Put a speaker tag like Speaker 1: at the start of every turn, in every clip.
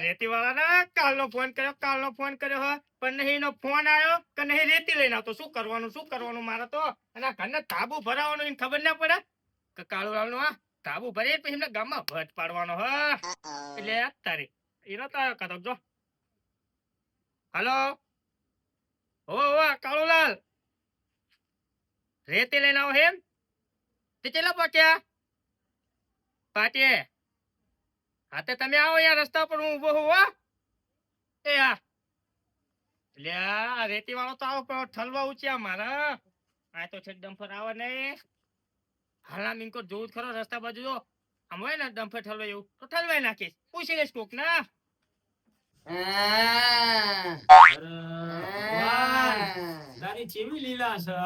Speaker 1: રેતી વાળા કાલનો ફોન કર્યો હો પણ નહીં એનો ફોન આવ્યો કે નહીં રેતી લઈને આવતો શું કરવાનું મારે તો અને આ ઘરને તાબુ ભરાવાનું એને ખબર ના પડે કે કાળુ લાલનો આ તાબુ ભરી પછી એમને ગામમાં ભટ પાડવાનો હ એટલે તારી એનો તો આવ્યો કદક જો હલો ઓ કાળુલાલ રેતી લઈને આવો એમ તે ચેલા પાટીએ હા તે તમે આવો યાર રસ્તા પર હું ઉભો હોવા એ હા એટલે આ રેતી વાળો તો આવો પણ ઠલવા ઉચ્યા મારા આ તો છે ડમ્ફર આવે ને હાલા મિંકો જોવું જ ખરો રસ્તા બાજુ જો આમ હોય ને ડમ્ફર ઠલવાય એવું તો ઠલવાઈ નાખીશ પૂછી લઈશ કોક ના
Speaker 2: તારી ચેવી લીલા છે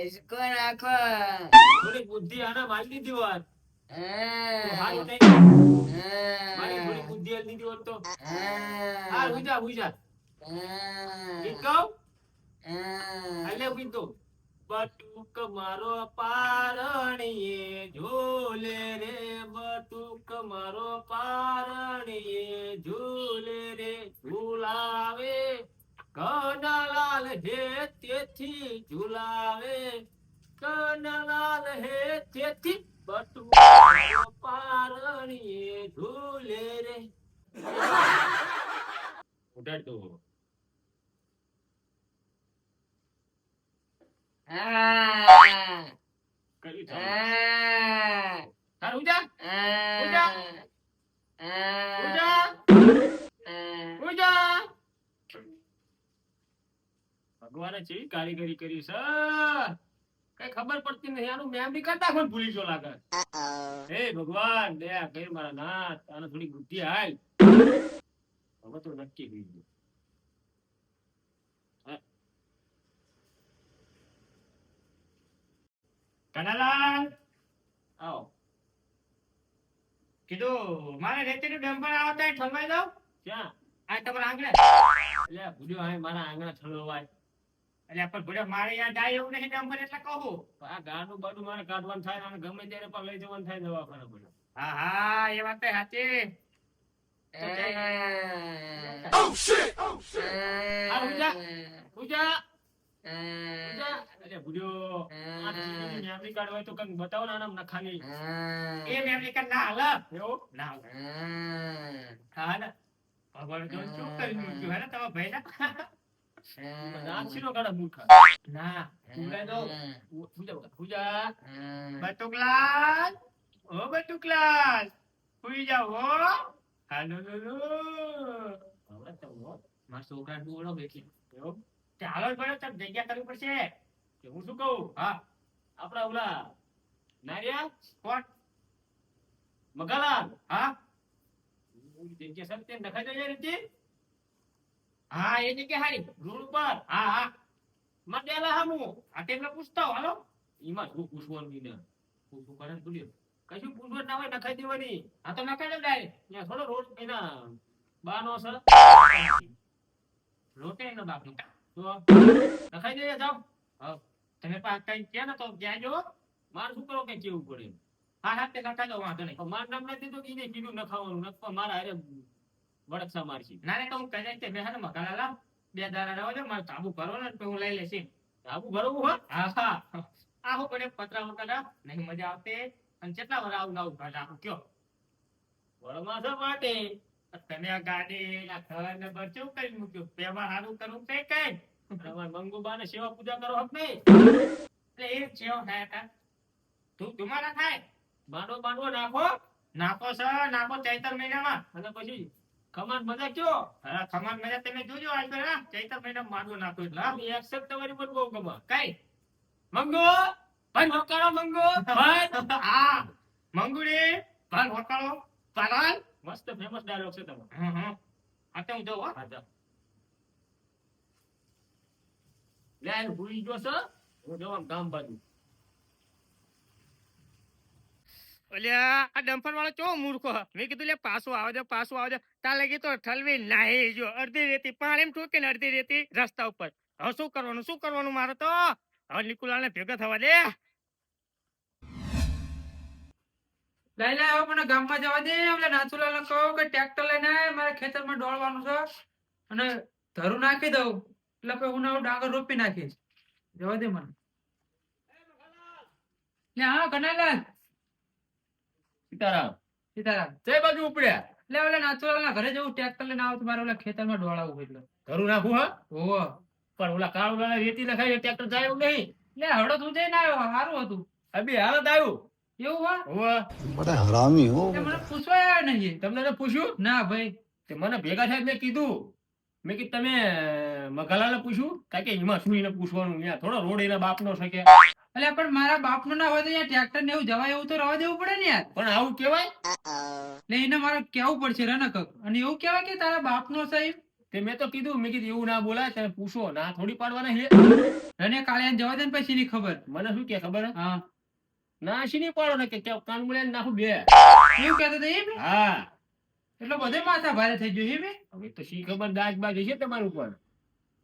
Speaker 3: इसको રાખો
Speaker 2: થોડી બુદ્ધિ આના મારી દીધી હોત તો હારું નહીં મારી થોડી બુદ્ધિ આલી દીધી હોત તો હાર હુજા ગીત ગાવ હાલે ગીત ગાવ બટુક મારો પારણીએ ઝૂલે રે બટુક મારો પારણીએ ઝૂલે રે ઝૂલાવે કનલાલ હે તેથી ઝૂલાવે કનલાલ હે તેથી બટુક મારો પારણીએ ઝૂલે રે ઉડાડ દો કરી થાર ઉજા ભગવાને ચેવી કારીગરી કરી છે કઈ ખબર પડતી નથી આનું મેમરી કરતા પણ ભૂલી જો લાગે હે ભગવાન દયા કર મારા નાથ આને થોડી બુદ્ધિ હાલ હવે તો નક્કી થઈ ગયું
Speaker 1: કનલાલ
Speaker 2: આવો
Speaker 1: કીધું મારે રેતીનું ડમ્પર આવો તો ઠલવાઈ દઉં
Speaker 2: ક્યાં
Speaker 1: આ તમારા આંગણે
Speaker 2: એટલે ભૂલ્યો હવે મારા આંગણા ઠલવાય
Speaker 1: એટલે પણ ભૂલ્યો મારે યાદ આવે એવું નહીં ડમ્પર એટલે કહું
Speaker 2: આ ગાડું બાડું મારે કાઢવાનું થાય ને ગમે ત્યારે પણ લઈ જવાનું થાય દવાખાને પડે
Speaker 1: હા એ વાત તો સાચી
Speaker 2: કાઢવાય તો કંઈક બતાવો ને આનામ નખાની
Speaker 1: એ મેમરી કાર્ડ ના હાલે એવું ના હાલે હા ને ભગવાન જો શું કરી મૂક્યું હે ને તમારા ભાઈ ના
Speaker 2: નાચીનો કાઢા મૂર્ખા
Speaker 1: ના
Speaker 2: ઉડાય દો પૂજા
Speaker 1: બટુકલાલ ઓ બટુકલાલ સુઈ જાવ હો હાલો લો
Speaker 2: હવે તો મારા છોકરા ડોળો બેઠી એવું
Speaker 1: ચાલો બળો તબ જગ્યા કરવી પડશે
Speaker 2: કે હું શું કહું
Speaker 1: હા
Speaker 2: આપડા ઓલા નારિયા
Speaker 1: કોણ
Speaker 2: મગાલાલ
Speaker 1: હા
Speaker 2: જગ્યા સત્ય નખાઈ દો રીતે
Speaker 1: હા એ જગ્યા હારી
Speaker 2: રોડ ઉપર
Speaker 1: હા
Speaker 2: માટેલા હામુ
Speaker 1: આ તેમને પૂછતો હાલો
Speaker 2: ઈમાં શું પૂછવાનું ને પૂછું કરે બોલ્યો કશું પૂછવું ના હોય નખાઈ દેવાની
Speaker 1: આ તો નખાઈ દો ડાયરેક્ટ
Speaker 2: ત્યાં થોડો રોડ એના બાનો છે
Speaker 1: રોટે નો બાપ નું
Speaker 2: તો નખાઈ દે જાવ
Speaker 1: હા તમે પાસ કઈ કે ને તો જાજો
Speaker 2: માર શું કરો કે કેવું પડે
Speaker 1: હા તે નખાઈ દો વાંધો નહીં
Speaker 2: માર નામ નથી તો કીને કીધું નખાવાનું નખવા મારા હારે વડકસા મારશી
Speaker 1: ના તો હું કહે તે મેં હે ને મકાલા લાવ 2 દાડા રહો છો મારું તાબુ ભરો ને તો હું લઈ લેશે
Speaker 2: આબુ ભરવું હો
Speaker 1: હા આહો પડે પતરા વકડા નહીં મજા આવતે અને કેટલા વાર આવું નાવું ભાડા કયો
Speaker 2: વડમાં છે માટે
Speaker 1: તમે આ ગાડી આ ઘર ને બચું કરી મૂક્યું પેવા હારું કરું તે કઈ
Speaker 2: તમાર મંગુબાને સેવા પૂજા કરો હક નહીં
Speaker 1: એટલે એ જેવો થાય તા તું તમારા થાય
Speaker 2: બાંડવો નાખો
Speaker 1: નાખો ચૈતર મહિનામાં
Speaker 2: અને પછી ખમાન મજા કયો
Speaker 1: હા ખમાન મજા તમે જોજો આજ પર હા ચૈતર મહિનામાં માંડવો નાખો એટલે હા
Speaker 2: એક્સેપ્ટ તમારી પર બહુ ગમા
Speaker 1: કઈ
Speaker 2: મંગો ભાઈ હોકાળો મંગો ભાઈ
Speaker 1: હા મંગુડી ભાલ હોકાળો પાલાલ
Speaker 2: મસ્ત ફેમસ ડાયલોગ છે તમારો
Speaker 1: આ તો હું જોઉં હો
Speaker 2: આજા લે આ ભૂલી ગયો છે હું જવાનું ગામ બાજુ
Speaker 1: ઓલ્યા આ ડમ્પર વાળો ચો મૂર્ખો મેં કીધું લે પાછું આવજો તા લગી તો ઠલવી નાહી જો અડધી રેતી પાણી ઠોકે ને અડધી રેતી રસ્તા ઉપર હવે શું કરવાનું મારે તો હવે નિકુલાલ ને ભેગા થવા દે
Speaker 4: લઈ લે હવે મને ગામમાં જવા દે. ઓલા નાથુલાલને કહું કે ટ્રેક્ટર લઈને આય, મારે ખેતરમાં ડોળવાનું છે અને ધરું નાખી દઉં એટલે પછી હું ડાંગર રોપી નાખીશ. જવા દે મને. લે હા કનાલાલ.
Speaker 2: સીતારામ
Speaker 4: સીતારામ.
Speaker 2: જય બાજુ ઉપડ્યા
Speaker 4: લે ઓલા નાથુલાલના ઘરે જવું, ટ્રેક્ટર લઈને આવું તો મારે ઓલા ખેતરમાં ડોળાવું એટલે.
Speaker 2: ઘરું નાખું હા
Speaker 4: ઓહો.
Speaker 2: પણ ઓલા કાળુલાને રેતી નખાય ટ્રેક્ટર જાય એવું નહીં
Speaker 4: લે હવડો તું જઈને આવ્યો, સારું હતું.
Speaker 2: અભી હાલત આવ્યું
Speaker 4: એવું હા?
Speaker 2: હોવે
Speaker 5: बड़ा हरामी हो
Speaker 4: લે મને પૂછવા આવ્યા નહીં.
Speaker 2: તમને તો પૂછ્યું
Speaker 4: ના ભાઈ.
Speaker 2: તે મને ભેગા થાય મેં કીધું મેં કીધું તમે મઘાલાને પૂછ્યું કારણ કે એમાં શું એને પૂછવાનું ત્યાં થોડો રોડ એના બાપનો છે કે
Speaker 4: અલે પણ મારા બાપનું ના હોય તો યાર ટ્રેક્ટર ને એવું જવાય એવું તો રવા દેવું પડે ને યાર.
Speaker 2: પણ આવું કેવાય
Speaker 4: એટલે એને મારે કેવું પડશે રનક. અને એવું કેવાય કે તારા બાપનો સાહેબ.
Speaker 2: તે મેં તો કીધું મેં કીધું એવું ના બોલાય તમે પૂછો ના થોડી પાડવાના છે
Speaker 4: અને કાળિયાને જવા દે ને પછી ની ખબર.
Speaker 2: મને શું કે ખબર હે?
Speaker 4: હા
Speaker 2: ના શીની પાડો ને કે કાન મળે નાખું બે
Speaker 4: એવું કહેતો હતો એમ.
Speaker 2: હા
Speaker 4: એટલે બધે માથા ભારે થઈ ગયું એમ.
Speaker 2: હવે તો શી ખબર દાજ બાજ છે તમારું ઉપર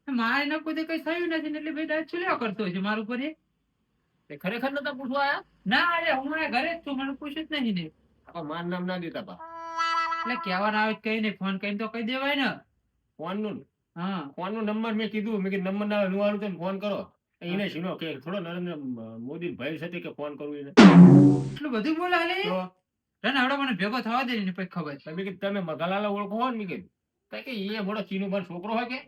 Speaker 4: મારે એના કોઈ કઈ થયું નથી ને એટલે ભાઈ દાદ ચૂલ્યા કરતો હોય છે મારું ઉપર એ.
Speaker 2: તે ખરેખર નતા પૂછવા આયા
Speaker 4: ના અરે હું મારા ઘરે જ છું, મને પૂછ્યું જ નહીં ને.
Speaker 2: આપા માર નામ ના દેતા પા
Speaker 4: એટલે કહેવા ના આવે તો કઈ નહીં, ફોન કરીને તો કહી દેવાય ને.
Speaker 2: ફોન નું
Speaker 4: હા
Speaker 2: ફોન નો નંબર મેં કીધું મેં કીધું નંબર ના હોય નું તમે ફોન કરો એને શીનો કે થોડો નરેન્દ્ર મોદી ભાઈ સાથે કે ફોન કરવું એને
Speaker 4: એટલું બધું બોલે હાલે.
Speaker 2: તો
Speaker 4: રન હવડો મને ભેગો થવા દે ને પછી ખબર.
Speaker 2: તમે કીધું તમે મગાલાલા ઓળખો હો ને મેં કીધું કારણ કે એ મોટો ચીનો ભાઈ છોકરો હોય કે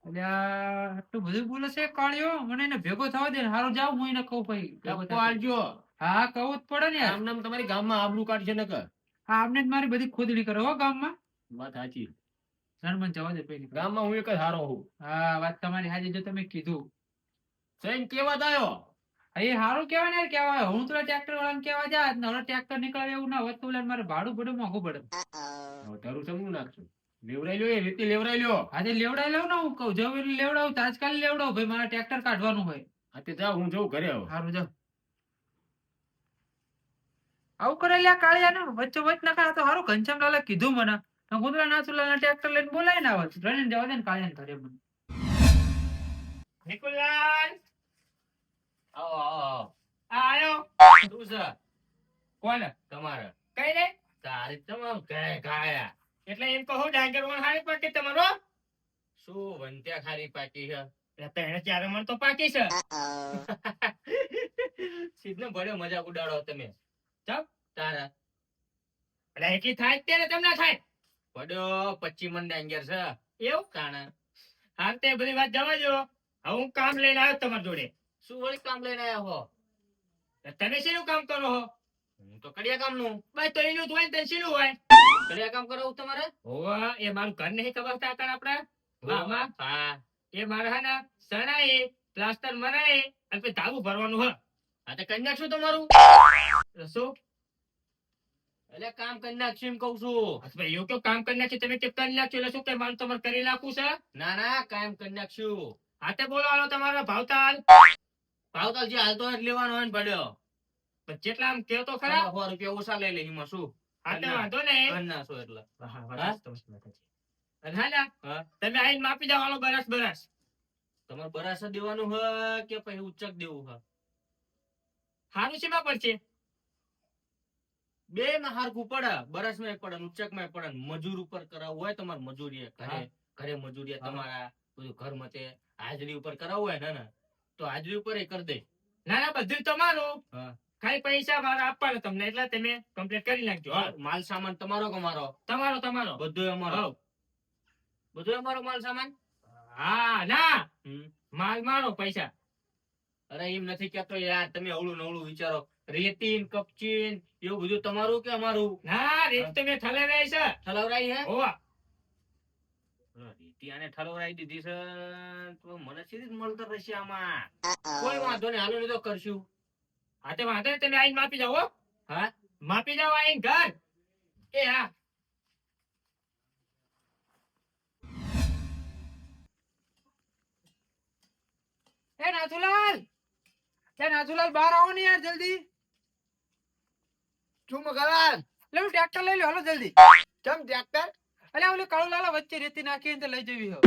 Speaker 4: એટલે આટલું બધું બોલે છે કાળિયો, મને એને ભેગો થવા દે ને હારું જાવ હું એને કહું પછી ભેગો
Speaker 2: ટપકો
Speaker 4: થાય.
Speaker 2: આલજો
Speaker 4: હા કહું જ પડે ને યાર.
Speaker 2: આમ નામ તમારી ગામમાં આબરૂ કાઢશે ને કર
Speaker 4: હા આમને જ મારી બધી ખોદણી કરે હો ગામમાં.
Speaker 2: વાત સાચી
Speaker 4: રન મને જવા દે પછી.
Speaker 2: ગામમાં હું એક જ હારો હું
Speaker 4: હા વાત તમારી હાજી જો તમે કીધું.
Speaker 2: સૈન કેવા આવ્યો
Speaker 4: હા, એ હારું કેવાય ને યાર કેવાય. હું તો ટ્રેક્ટર વાળાને કેવા જાય ને હવે ટ્રેક્ટર નીકળે એવું ના હોત તો ઓલા મારે ભાડું પડે મોંઘું પડે.
Speaker 2: હવે તારું સમજું નાખશું લેવરાઈ લ્યો એ રીતે લેવરાઈ લ્યો
Speaker 4: આજે લેવડાવી લઉં ને હું કહું જવું એટલે લેવડાવું તાજકાલ લેવડાવું ભાઈ મારે ટ્રેક્ટર કાઢવાનું હોય.
Speaker 2: હા તે જાઓ હું જઉં ઘરે હવે
Speaker 4: હારું જાવ. આવું કરે લ્યા કાળિયા ને વચ્ચે વચ્ચે નખા તો હારું ઘનશ્યામલાલે કીધું મને. ગુંદરા નાથુલાલના ટ્રેક્ટર લઈને બોલાય ને આવત રણીને જવા દે ને કાળિયાને ઘરે મને.
Speaker 1: નિકુલલાલ
Speaker 2: આવો આવો
Speaker 1: આ આયો
Speaker 2: શું છે
Speaker 1: કોણ
Speaker 2: તમારે
Speaker 1: કઈ રે
Speaker 2: તારી તમામ ગાયા
Speaker 1: એટલે એમ કહો ડાંગર વણ હારી પાકે તમારો
Speaker 2: શું વંત્યા ખારી પાકી છે
Speaker 1: એટલે એને ચારે મણ તો પાકી છે
Speaker 2: સીધને ભર્યો મજાક ઉડાડો તમે
Speaker 1: ચપ.
Speaker 2: તારા
Speaker 1: એટલે એટલી થાય જ તેને તમને થાય
Speaker 2: પડ્યો 25 મણ ડાંગર છે
Speaker 1: એવું
Speaker 2: તાણા
Speaker 1: હા તે બધી વાત જવા દો. હવે હું કામ લઈને આવ્યો તમારી જોડે.
Speaker 2: શું વળી કામ લઈને આવ્યા હો
Speaker 1: તમે શેનું કામ કરો છો?
Speaker 2: હું તો કડિયા કામ નું
Speaker 1: બસ તો એનું જ હોય ને તને શેનું હોય?
Speaker 2: કડિયા કામ કરાવું તમારે
Speaker 1: હોવા એ મારું ઘર નહીં ખબર હતા કણ આપડે મામા
Speaker 2: હા
Speaker 1: એ મારા હે ને સણાએ પ્લાસ્ટર મરાએ અને પછી ધાબુ ભરવાનું હ
Speaker 2: હા તો કરી નાખશું તમારું
Speaker 1: શું
Speaker 2: એટલે કામ કરી નાખશું એમ કઉ છું
Speaker 1: અથવા એવું કેવું કામ કરી નાખ્યું તમે કેમ કરી નાખ્યું એટલે શું કે મારું તમારે કરી નાખવું છે?
Speaker 2: ના ના કામ કરી નાખશું
Speaker 1: હાથે બોલો હાલો તમારા ભાવતાલ
Speaker 2: ભાવતાલ જે હાલતો હોય જ લેવાનો હોય ને પડ્યો
Speaker 1: પણ જેટલા આમ કેવો તો ખરા
Speaker 2: 100 રૂપિયા ઓછા લઈ લે એમાં શું
Speaker 1: હાથે
Speaker 2: ના.
Speaker 1: વાંધો ને
Speaker 2: કરી નાખશો એટલે
Speaker 1: હા? અને હા ને
Speaker 2: હા?
Speaker 1: તમે આઈને માપી જાઓ હાલો બરસ બરસ
Speaker 2: તમારે બરાસ દેવાનું હ કે પછી ઉચ્ચક દેવું હ
Speaker 1: હારું શેમાં પડશે?
Speaker 2: બે માં હારખું પડે બરસ માં પડે ને ઉચ્ચક માં પડે ને મજૂર ઉપર કરાવવું હોય તમારે મજૂરી ઘરે
Speaker 1: હા.
Speaker 2: ઘરે મજૂરી
Speaker 1: હા.
Speaker 2: તમારા બધું ઘર મતે હાજરી ઉપર કરાવવું હોય ને તો હાજરી ઉપર એ કરી દે
Speaker 1: ના ના બધું તમારું
Speaker 2: હા.
Speaker 1: ખાલી પૈસા મારા આપવાના તમને એટલે તમે કમ્પ્લીટ કરી નાખજો હાલો.
Speaker 2: માલ સામાન તમારો કે મારો
Speaker 1: તમારો તમારો
Speaker 2: બધું અમારો
Speaker 1: હાલો.
Speaker 2: બધું અમારો માલ સામાન
Speaker 1: હા ના
Speaker 2: હમ.
Speaker 1: માલ મારો પૈસા
Speaker 2: અરે એમ નથી કેતો યાર તમે અવળું નવળું વિચારો રેતીન કપચીન એવું બધું તમારું કે અમારું
Speaker 1: ના રેત તમે ઠલેવાય છે
Speaker 2: ઠલવરાઈ હે
Speaker 1: હોવા
Speaker 2: રેતી આને ઠલવરાઈ દીધી છે તો મને સીધી જ મળતર રહેશે આમાં કોઈ વાંધો નહીં હાલો નહીં તો કરશું
Speaker 1: હા તે વાંધો નહીં, તમે આઈને માપી જાઓ હો.
Speaker 2: હા
Speaker 1: માપી જાઓ આઈને ઘર એ હા
Speaker 4: એ નાથુલાલ બહાર આવો ને યાર જલ્દી.
Speaker 3: શું મગલાલ
Speaker 4: લે હું ટ્રેક્ટર લઈ લો હાલો જલ્દી.
Speaker 3: ચમ ટ્રેક્ટર
Speaker 4: અલ્યા ઓલે કાળુલાલા વચ્ચે રેતી નાખી ને લઈ જવી હો.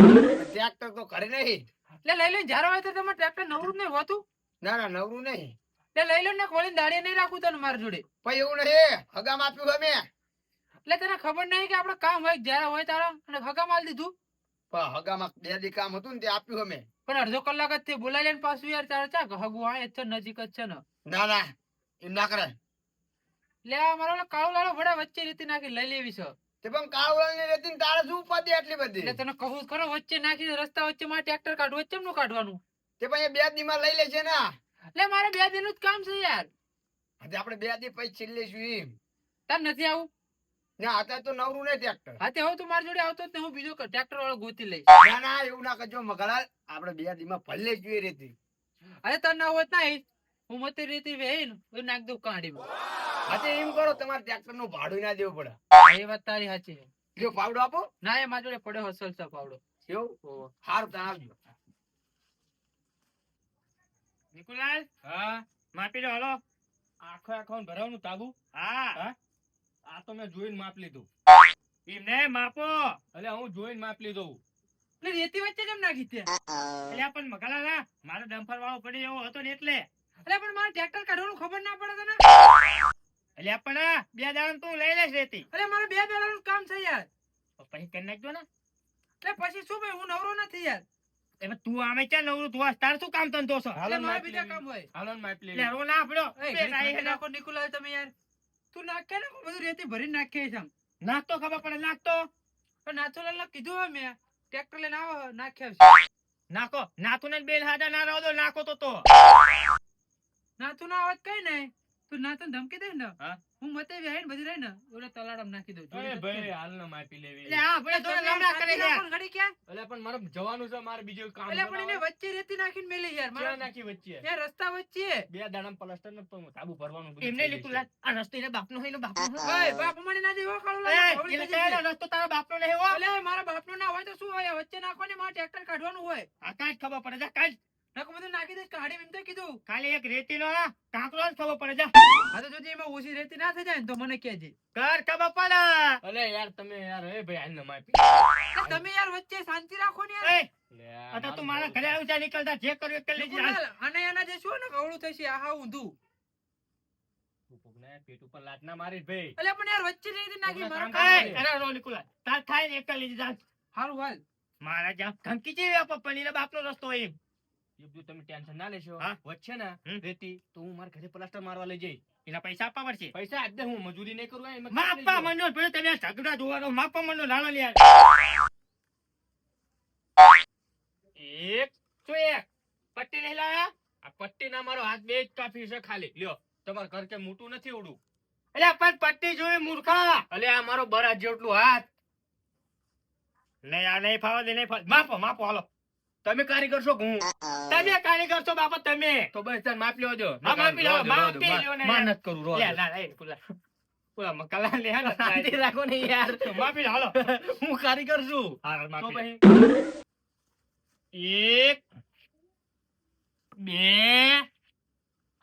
Speaker 3: ટ્રેક્ટર તો ઘરે નહીં.
Speaker 4: એટલે લઈ લઈને જારો હોય તો તમારે ટ્રેક્ટર નવરું જ નહીં હોતું.
Speaker 3: ના ના નવરું નહીં.
Speaker 4: લે લઈ લો ને ખોલીને દાડીએ નહીં રાખું તને મારી જોડે.
Speaker 5: ભાઈ એવું નહીં હગામ આપ્યું અમે
Speaker 4: એટલે તને ખબર નહીં કે આપણે કામ હોય જ્યારે હોય તારા અને હગા માલ દીધું.
Speaker 5: પણ હગામાં 2 દી કામ હતું ને તે આપ્યું અમે.
Speaker 4: પણ અડધો કલાક જ તે બોલાવી લે ને પાછું યાર તારે ચા હગું આ જ છે નજીક જ છે ને.
Speaker 5: ના ના એમ ના કરે.
Speaker 4: લે આ મારો ઓલો કાળો લાલો વડા વચ્ચે રીતિ નાખી લઈ લેવી છે.
Speaker 5: તે પણ કાળવળ ની રેતી ને તારે શું ઉપાધિ આટલી
Speaker 4: એટલે
Speaker 5: બધી?
Speaker 4: તને કહું જ ખરો વચ્ચે નાખી રસ્તા વચ્ચે માં ટ્રેક્ટર કાઢવું વચ્ચે નું કાઢવાનું.
Speaker 5: તે પણ એ 2 દી માં લઈ લેશે ને.
Speaker 4: એટલે મારે 2 દિનનું જ કામ છે યાર.
Speaker 5: આજે આપણે 2 દી પછી છેલ્લે છું એમ.
Speaker 4: તાર નથી આવું.
Speaker 5: ના અત્યારે તો નવરું નહીં ટ્રેક્ટર.
Speaker 4: હા તે હવે તું મારી જોડે આવતો જ ને હું બીજો ટ્રેક્ટર વાળો ગોતી લઈશ.
Speaker 5: ના ના એવું ના કરજો મગલાલ આપણે 2 દી માં ભલે જોઈએ રેતી.
Speaker 4: અરે તાર ના હોત ના હું મતે રીતિ વેહીન હું નાખ દઉં કાઢીમાં.
Speaker 5: આજે એમ કરો તમારે ટ્રેક્ટર નું ભાડું ના દેવું પડે.
Speaker 4: એ વાત તારી સાચી છે.
Speaker 5: જો પાવડો આપો
Speaker 4: ના એ મારી જોડે પડ્યો હસલ છે પાવડો.
Speaker 5: એવું સારું ત્યાં આવજો.
Speaker 1: નિકુલાલ
Speaker 2: હા
Speaker 1: માપી લો હાલો.
Speaker 2: આખો આખો ભરાવનું તાબુ
Speaker 1: હા
Speaker 2: આ તો મેં જોઈને માપ લીધું.
Speaker 1: એમને માપો.
Speaker 2: એટલે હું જોઈને માપ લીધું.
Speaker 4: એટલે રેતી વચ્ચે કેમ નાખી તે?
Speaker 1: એટલે પણ મગલાલા મારો ડમ્પર વાળો પડી એવો હતો ને એટલે.
Speaker 4: એટલે પણ મારે ટ્રેક્ટર કાઢવાનું ખબર ના પડે તને.
Speaker 1: એટલે પણ આ 2 દાડા તું લઈ લેશ રેતી.
Speaker 4: એટલે મારે 2 દાડાનું કામ છે યાર.
Speaker 1: તો પછી કરી નાખજો ને.
Speaker 4: એટલે પછી શું ભાઈ હું નવરો નથી યાર.
Speaker 1: એમાં તું આમે ક્યાં નવરું તું આ તાર શું કામ ધંધો છે?
Speaker 4: એટલે મારે બીજા કામ હોય.
Speaker 2: હાલો ને માપ
Speaker 1: એટલે
Speaker 2: લેવી.
Speaker 1: રો ના આપડો.
Speaker 4: એ ઘડી નાખો નિકુલાલ તમે યાર. તું નાખે ને બધું રેતી ભરીને નાખે છે આમ.
Speaker 1: નાખતો ખબર પડે નાખતો.
Speaker 4: પણ નાથુલાલ ને કીધું હે મેં ટ્રેક્ટર લઈને આવો નાખે આવશે.
Speaker 1: નાખો નાથું ને બેન હાડા ના રહો દો નાખો તો
Speaker 4: નાથુ ના આવત કઈ નહીં. તું નાથુ ધમકી દે ને
Speaker 2: હા?
Speaker 4: હું મતે વેહીને બધી રહી ને ઓલા તલાડામાં નાખી દઉં.
Speaker 2: અરે ભાઈ હાલ ને માપી લેવી.
Speaker 1: એટલે આ આપણે તો લમણા કરે યાર.
Speaker 4: ઘડી ક્યાં?
Speaker 2: એટલે પણ મારે જવાનું છે મારે બીજું કામ.
Speaker 4: એટલે પણ એને વચ્ચે રેતી નાખીને મેલી યાર.
Speaker 2: ક્યાં
Speaker 4: મારા
Speaker 2: નાખી વચ્ચે?
Speaker 4: યાર રસ્તા વચ્ચે.
Speaker 2: 2 દાડામાં પ્લાસ્ટર ને તો તાબુ ભરવાનું બધું
Speaker 1: એમને
Speaker 2: થઈ જશે.
Speaker 1: લીકુલા આ રસ્તો એને બાપનો હોય ને બાપનો
Speaker 4: ઓય બાપ મને ના દેવો કાળો
Speaker 1: એ
Speaker 4: લાલો.
Speaker 1: એટલે કહેવાનો રસ્તો તારા બાપનો નહીં હો.
Speaker 4: અલે મારા બાપનું ના હોય તો શું હોય વચ્ચે નાખો ને મારે ટ્રેક્ટર કાઢવાનું હોય.
Speaker 1: આ કાંઈ જ ખબર પડે જા કાંઈ જ.
Speaker 4: નાખો બધું નાખી દઈશ કાઢી એમ તો કીધું.
Speaker 1: ખાલી એક રેતીનો આ કાંકરો જ ખબર પડે જા.
Speaker 4: હા તો જોજે એમાં ઓછી રેતી ના થઈ જાય ને તો મને કહેજે.
Speaker 1: કર ખબર પડે.
Speaker 2: અલે યાર તમે યાર એ ભાઈ હાલ ને માપી.
Speaker 4: એટલે તમે યાર વચ્ચે શાંતિ રાખો ને યાર.
Speaker 1: એ
Speaker 2: લે આ
Speaker 1: આ તો તું
Speaker 2: મારું
Speaker 1: મારા ઘરે આવી જા નીકળતા જે કર્યું એ કરી લેજે હાલ.
Speaker 4: નિકુલાલ, આને આના જે શું ને કવળું થશે આહા ઊંધું.
Speaker 2: ભૂપોકને પેટ ઉપર લાત ના મારી ભાઈ.
Speaker 4: એટલે પણ યાર વચ્ચે રેતી નાખી
Speaker 2: કોકના
Speaker 4: મારું
Speaker 2: કામ
Speaker 4: કામ
Speaker 1: એ
Speaker 2: કરે.
Speaker 4: છે.
Speaker 1: અરે રો નીકુલા તાર થાય ને એક કરી લેજે જા.
Speaker 4: હારું હાલ.
Speaker 1: મારા જ્યાં ધમકી જેવી આપો પણ એના બાપનો રસ્તો હોય એમ.
Speaker 2: એ બધું તમે ટેન્શન ના લેશો.
Speaker 1: હા?
Speaker 2: વચ્ચે ને રેતી તો હું મારા ઘરે પ્લાસ્ટર મારવા લઈ જઈશ.
Speaker 1: એના પૈસા આપવા પડશે.
Speaker 2: પૈસા આજ દે હું મજૂરી નહીં કરું એમાં
Speaker 1: માપવા મંડો પેલો તમે આ ઝઘડા જોવાનો માપવા મંડો લાલો લે યાર. એક તો એક પટ્ટી નહીં લાયા.
Speaker 2: આ પટ્ટી ના મારો હાથ બે જ કાફી છે ખાલી. લ્યો તમાર ઘર કે મોટું નથી ઓડું.
Speaker 1: એટલે પણ પટ્ટી જોઈ મૂર્ખા.
Speaker 2: અલે આ મારો બરાજ જેટલું હાથ.
Speaker 1: નહીં આ નહીં ફાવા દે નહીં ફાવા. માપો માપો હાલો.
Speaker 2: તમે કારીગર છો કે હું?
Speaker 1: તમે કારીગર છો બાપા તમે.
Speaker 2: તો બસ તાર માપ લેવા દો.
Speaker 1: હા, માપી લેવા, માપી લ્યો ને.
Speaker 2: માર નથી કરું રો.
Speaker 1: લે ના એ પુલા પુલા મકલા લે હાલો.
Speaker 2: શાંતિ રાખો ને યાર.
Speaker 1: માપી લે, હાલો.
Speaker 2: હું કારીગર છું.
Speaker 1: હા
Speaker 2: તો
Speaker 1: માપી લે.
Speaker 2: પછી
Speaker 1: એક બે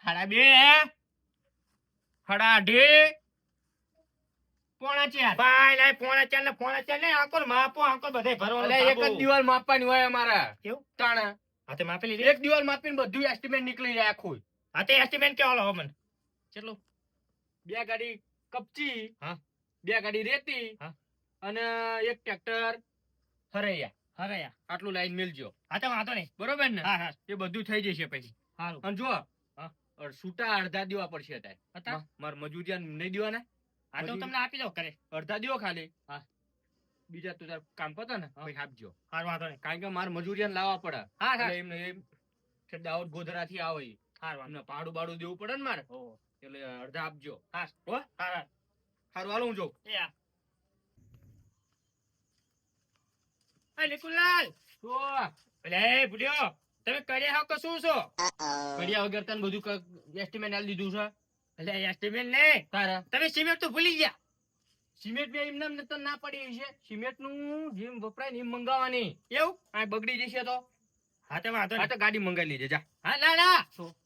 Speaker 1: હાડા બે હાડા અઢી પોણા ચાર. ભાઈ લાય પોણા ચાર ને પોણા ચાર ને આંકોર માપો આંકોર બધે ભરવાનું.
Speaker 2: અલે એક જ દિવાલ માપવાની હોય અમારા.
Speaker 1: કેવું?
Speaker 2: તાણા
Speaker 1: હાથે માપી લીધી.
Speaker 2: એક દિવાલ માપીને બધું એસ્ટિમેટ નીકળી જાય આખું.
Speaker 1: હાથે એસ્ટિમેટ કે હાલો મને કેટલું?
Speaker 2: 2 ગાડી કપચી,
Speaker 1: હા.
Speaker 2: 2 ગાડી રેતી,
Speaker 1: હા.
Speaker 2: અને એક ટ્રેક્ટર હરૈયા.
Speaker 1: અરે યાર
Speaker 2: આટલું લાઈન મેલજો.
Speaker 1: હાથે વાંધો નહીં.
Speaker 2: બરોબર ને?
Speaker 1: હા હા
Speaker 2: એ બધું થઈ જશે પછી.
Speaker 1: સારું.
Speaker 2: અને જો
Speaker 1: હા.
Speaker 2: છૂટા અડધા દેવા પડશે અત્યારે.
Speaker 1: હતા?
Speaker 2: માર મજૂરિયા નહીં દેવાના.
Speaker 1: આ તો હું તમને આપી દઉં કરે.
Speaker 2: અડધા દેવો ખાલી.
Speaker 1: હા.
Speaker 2: બીજા તું તાર કામ પતો ને
Speaker 1: હા.
Speaker 2: પછી આપજો.
Speaker 1: સારું વાંધો નહીં.
Speaker 2: કારણ કે માર મજૂરિયાને લાવવા પડે.
Speaker 1: હા
Speaker 2: એટલે
Speaker 1: હા
Speaker 2: એમને એમ કે દાહોદ ગોધરાથી આવે ઈ.
Speaker 1: સારું વાંધો
Speaker 2: એમને ભાડું બાડું દેવું પડે ને મારે.
Speaker 1: નહીં.
Speaker 2: એટલે અડધા આપજો.
Speaker 1: હા હો હા હા
Speaker 2: સારું હાલો હું જોઉં.
Speaker 1: એ આ એ નિકુલાલ
Speaker 2: તો
Speaker 1: એટલે એ ભૂલ્યો તમે કર્યા હો કે શું છો?
Speaker 2: કડિયા વગર તને બધું એસ્ટિમેટ આલી દીધું છે.
Speaker 1: એટલે એસ્ટિમેટ નહીં
Speaker 2: તારા
Speaker 1: તમે સિમેન્ટ તો ભૂલી ગયા.
Speaker 2: સિમેન્ટ બે એમને એમ તો ના પડી છે. સિમેન્ટ નું જેમ વપરાય ને એમ મંગાવવાની.
Speaker 1: એવું?
Speaker 2: આ બગડી જશે તો
Speaker 1: હા તો વાંધો
Speaker 2: આ
Speaker 1: નહીં.
Speaker 2: તો ગાડી મંગાવી લેજે જા.
Speaker 1: હા ના ના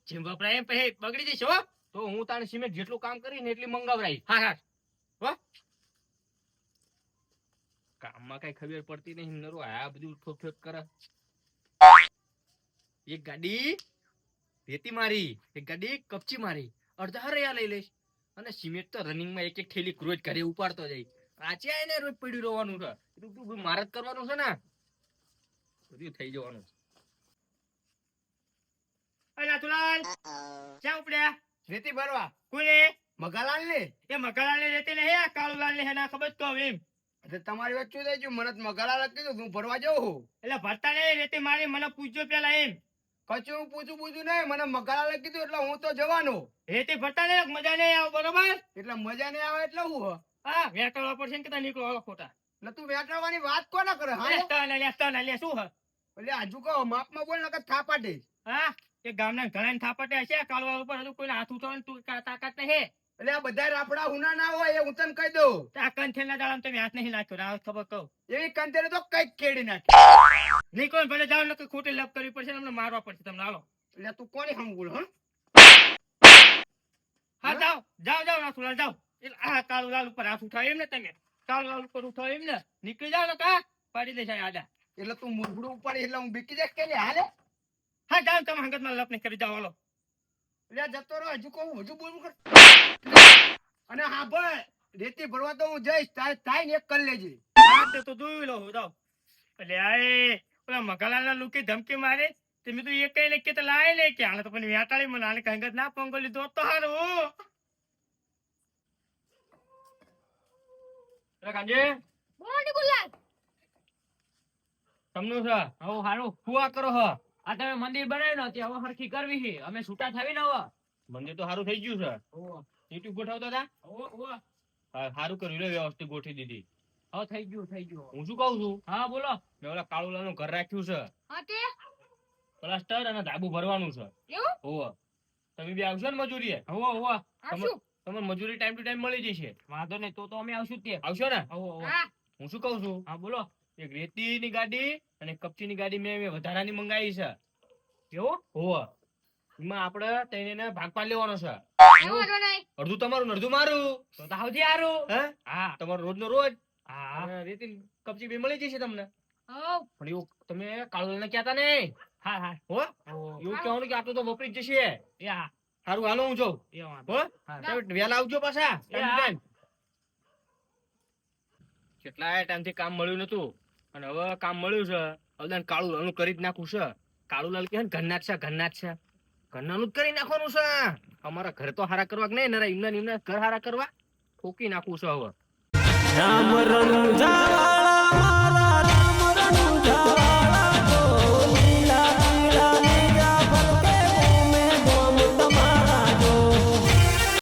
Speaker 1: જેમ વપરાય એમ પછી બગડી જશે હો.
Speaker 2: તો હું તારે સિમેન્ટ જેટલું કામ કરીને એટલી મંગાવરાઈ.
Speaker 1: હા હા
Speaker 2: કામમાં કઈ ખબર પડતી નહીં નરો આ બધું ઠોક ઠોક કરે. એક ગાડી
Speaker 1: રેતી મારી એક ગાડી કપચી મારી અડધા હરૈયા લઈ લઈશ અને સિમેન્ટ તો રનિંગમાં એક એક થેલી રોજ ઘરે ઉપાડતો જઈશ આજે આઈને રોજ પડ્યું રહેવાનું છે તું મારે જ કરવાનું છે ને બધું થઈ જવાનું છે અરે નાથુલાલ ક્યાં ઉપડ્યા
Speaker 5: રેતી ભરવા
Speaker 1: કોને
Speaker 5: મગાલાલ ને
Speaker 1: એ મકાલાલ ને રેતી નહીં આ કાળુલાલ ને હેના ખબર જ કહું એમ
Speaker 5: એટલે તમારી વાત શું થઈ ગયું મને તો મગાલાલ કીધું હું ભરવા જાઉં
Speaker 1: એટલે ભરતા નહીં રેતી મારી મને પૂછજો પેલા એમ
Speaker 5: કચું પૂછું નહીં મને મગાલાલ કીધું એટલે હું તો જવાનો
Speaker 1: રેતી ભરતા નહીં મજા નહીં આવે બરોબર
Speaker 5: એટલે મજા નહીં આવે એટલે હું
Speaker 1: હા વેટવા પડશે ને કે નીકળો હાલો ખોટા
Speaker 5: એટલે તું વેટાવાની વાત કોને કરે હા
Speaker 1: લે શું હ
Speaker 5: એટલે આજુ કહો માપમાં બોલ નકર થાપા દે
Speaker 1: હા એ ગામના ઘણા થાપટે હશે કાળવા ઉપર હજુ કોઈને હાથ ઉઠાવવાની તું તાકાત નહીં
Speaker 5: એટલે આ બધા રાપડા હુના ના હોય એ હું તને કહી દઉં
Speaker 1: આ કંઠેલના દાડામાં તમે હાથ નહીં નાખ્યો રાવ ખબર કહું
Speaker 5: એવી કંતેરે તો કઈક કેડી નાખી
Speaker 1: નહીં કોઈ ભલે જાવ નકર ખોટી લપ કરવી પડશે ને અમને મારવા પડશે તમને હાલો
Speaker 5: એટલે તું કોની હંગુલ હા
Speaker 1: હા જાવ નાથુલાલ જાવ એટલે આ કાળુલાલ ઉપર હાથ ઉઠાવ એમ ને તમે કાળુલાલ ઉપર ઉઠાવ એમ ને નીકળી જાવ ને કા પાડી દેશે આડા
Speaker 5: એટલે તું મુરગડું ઉપાડી એટલે હું બીકી જાય કે હાલે
Speaker 1: હા જાવ તમે હંગતમાં લપ નહીં કરી જાવ હાલો
Speaker 5: એટલે આ જતો રહો હજુ કહું હજુ બોલું કર અને હા ભાઈ રેતી ભરવા તો હું જઈશ થાય ને એક કરી લેજે
Speaker 1: હા તે તો જોઈ લો જાવ એટલે આય પેલા મગાલાલના લુકી ધમકી મારે તમે તો એક કઈ કે તો લાય લે કે આને તો પણ વેટાળી મને આને કંગત ના પંગો લીધો તો હારું કાંજે તમનું છે
Speaker 2: હો હારું
Speaker 1: ફુવા કરો હ
Speaker 2: આ તમે મંદિર બનાવ્યું ને હવે હરખી કરવી છે અમે છૂટા થાવી ને હવે
Speaker 1: મંદિર તો સારું થઈ ગયું છે ઈટુ ગોઠવતો હતા હા સારું કર્યું રે વ્યવસ્થિત ગોઠવી દીધી
Speaker 2: હવે થઈ ગયું
Speaker 1: હું શું કહું છું
Speaker 2: હા બોલો
Speaker 1: મેં ઓલા કાળુલાલનું ઘર રાખ્યું છે
Speaker 3: હા તે
Speaker 1: પ્લાસ્ટર અને ધાબુ ભરવાનું છે
Speaker 3: એવું?
Speaker 1: હોવે તમે બી આવશો ને મજૂરીએ
Speaker 3: આવશું
Speaker 1: તમને મજૂરી ટાઈમ ટુ ટાઈમ મળી જશે
Speaker 2: વાંધો નહીં તો અમે આવશું તે
Speaker 1: આવશો ને
Speaker 3: હા
Speaker 1: હું શું કહું છું
Speaker 2: હા બોલો
Speaker 1: એક રેતીની ગાડી અને કપચીની ગાડી મેં વધારાની મંગાવી છે
Speaker 2: કેવું
Speaker 1: હોવે એમાં આપણે તેને ભાગ પાડ લેવાનો છે
Speaker 3: એવું વાંધો નહીં.
Speaker 1: અડધું તમારું ને અડધું મારું
Speaker 2: તો તો આવજે હારું
Speaker 1: હે
Speaker 2: હા
Speaker 1: તમારો રોજનો રોજ
Speaker 2: હા
Speaker 1: અને રેતી કપચી બી મળી જશે તમને
Speaker 3: હોવ.
Speaker 1: પણ એવું તમે કાળુલાલને કહેતા નહીં
Speaker 2: હા હા
Speaker 1: હો એવું કહેવાનું કે આટલું તો વપરી જ જશે
Speaker 2: એ હા
Speaker 1: સારું હાલો હું જાઉં
Speaker 2: એ વાંધો
Speaker 1: હો
Speaker 2: હા.
Speaker 1: તમે વહેલા આવજો પાછા
Speaker 2: એ હા.
Speaker 1: કેટલાય ટાઈમથી કામ મળ્યું નતું અને હવે કામ મળ્યું છે હવે કાળુલાલનું કરી જ નાખવું છે કાળુલાલ કે ઘરના જ છે ઘરનાનું જ કરી નાખવાનું છે અમારા ઘર તો હારા કરવા કે નહીં નરા એમના ઘર હારા કરવા ઠોકી નાખવું છે હવે
Speaker 6: રામ રણુજા વાળા મારા રામ રણુજા વાળા